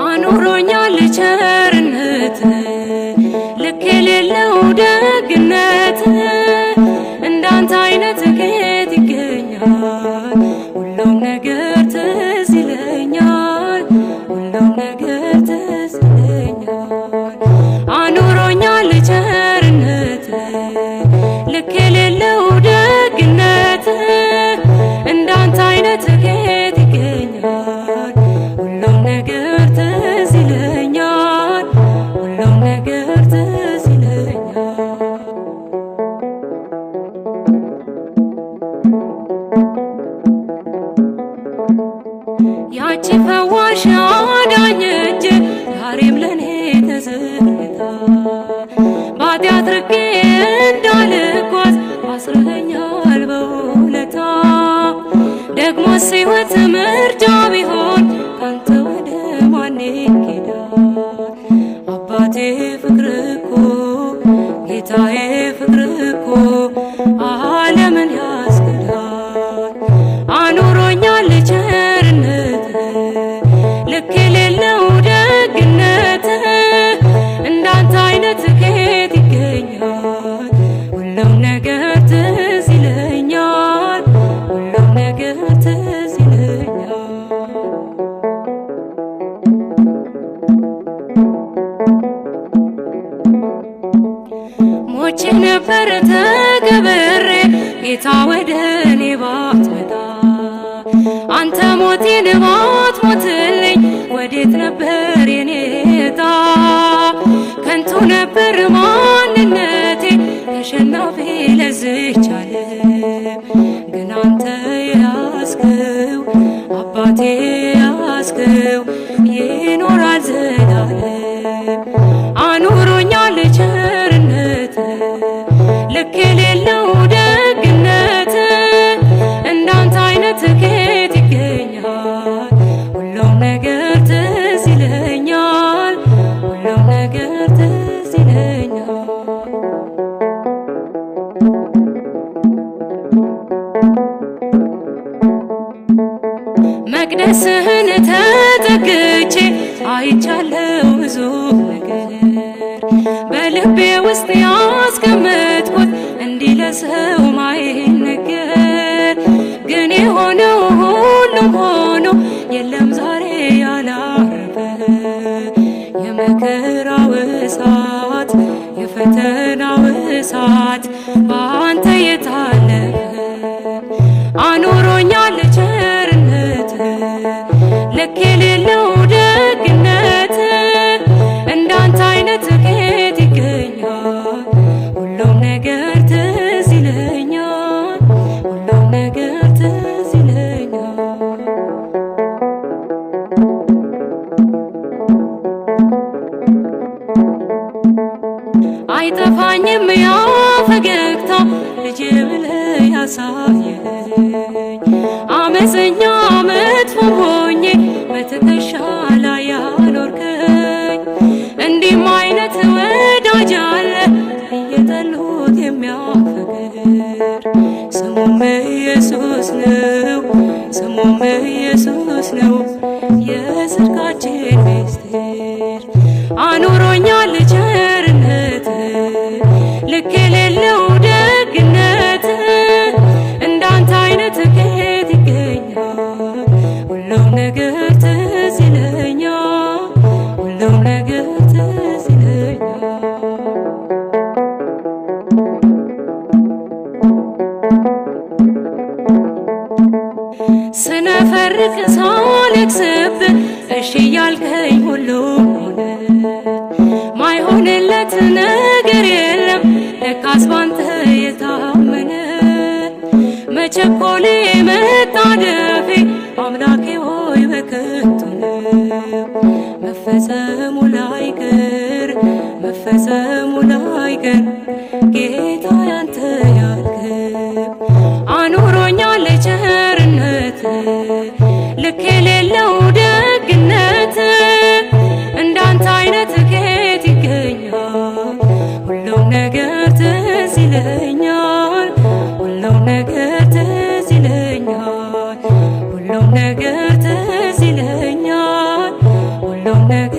አኑሮኛል ቸርነት ልክ የሌለው ደግነት እንዳንተ አይነት ከየት ይገኛል? ሁሉም ነገር ትዝ ይለኛል፣ ሁሉም ነገር ትዝ ይለኛል። አኑሮኛል ቸርነት ልክ የሌለው ደግነት እንዳንተ አይነት ከየት ይገኛል? ሁሉም ነገር ትዝ ይለኛል፣ ሁሉም ነገር ትዝ ይለኛል። ያቺ ፈዋሽ አዳኝ እጅ ዛሬም ለኔ ተዘርግታ ባጢአት ርቄ እንዳልጓዝ አስረኸኛል በውለታ። ደግሞስ ሕይወት ምርጫ ቢሆን ካንተ ወደ ማን ይኬዳል? አባቴ ፍቅር እኮ ጌታዬ ፍቅር እኮ ዓለምን ያስክዳል። አኑሮኛል ቸርነት ልክ የሌለው ደግነት እንዳንተ አይነት ከየት ይገኛል? ሁሉም ነገር ትዝ ይለኛል፣ ሁሉም ነገር ትዝ ይለኛል። ሞቼ ነበር ተቀብሬ ጌታ ወደ እኔ ባትመጣ፣ አንተ ሞቴን ባትሞትልኝ ወዴት ነበር የኔ ዕጣ? ከንቱ ነበር ማንነቴ ተሸናፊ ለዚች ዓለም፣ ግን አንተ ያስከው አባቴ ያስከው ይኖራል ዘላለም። አኑሮኛል ቸርነት ልክ የሌለው ደግነት እንዳንተ አይነት ከየት ይገኛል? ሁሉም ነገር ትዝ ይለኛል፣ ሁሉም ነገር ትዝ ይለኛል። መቅደስህን ተጠግቼ አይቻለው ብዙ ነገር በልቤ ውስጥ ያስቀመጥኩት እንዲህ ለሰው ማይነገር። ግን የሆነው ሁሉም ሆኖ የለም ዛሬ ያላረፈ የመከራው እሳት የፈተናው እሳት በአንተ የታለፈ። አኑሮኛል ቸርነት ልክ የሌለው ደግነት እንዳንተ አይነት ከየት ይገኛል? ሁሉም ነገር ትዝ ይለኛል፣ ሁሉም ነገር ትዝ ይለኛል። አይጠፋኝም ያ ፈገግታ ልጄ ብለህ ያሳየኸኝ፣ አመፀኛ መጥፎም ሆኜ በትከሻ ላይ ያኖርከኝ። እንዲህም አይነት ወዳጅ አለ እየጠሉት የሚያፈቅር፣ ስሙም ኢየሱስ ነው፣ ስሙም ኢየሱስ ነው የጽድቃችን ምስጢር። አኑሮኛል ቸርነት ልክ የሌለው ደግነት እንዳንተ አይነት ከየት ይገኛል? ሁሉም ነገር ትዝ ይለኛል፣ ሁሉም ነገር ትዝ ይለኛል። ስነፈርቅ ሳለቅስብህ እሺ ያልከኝ ሁሉም ሆነ። ማይሆንለት ነገር የለም ለካስ ባንተ የታመነ። መቸኮሌ መጣደፌ አምላኬ ሆይ በከንቱ ነው። መፈጸሙ ላይቀር መፈጸሙ ላይቀር ጌታ ያንተ ያልከው። አኑሮኛል ቸርነት ልክ የሌለው ደግነት እንዳንተ አይነት ከየት ይገኛል? ሁሉም ነገር ትዝ ይለኛል፣ ሁሉም ነገር ትዝ ይለኛል፣ ሁሉም ነገር ትዝ ይለኛል። ነገ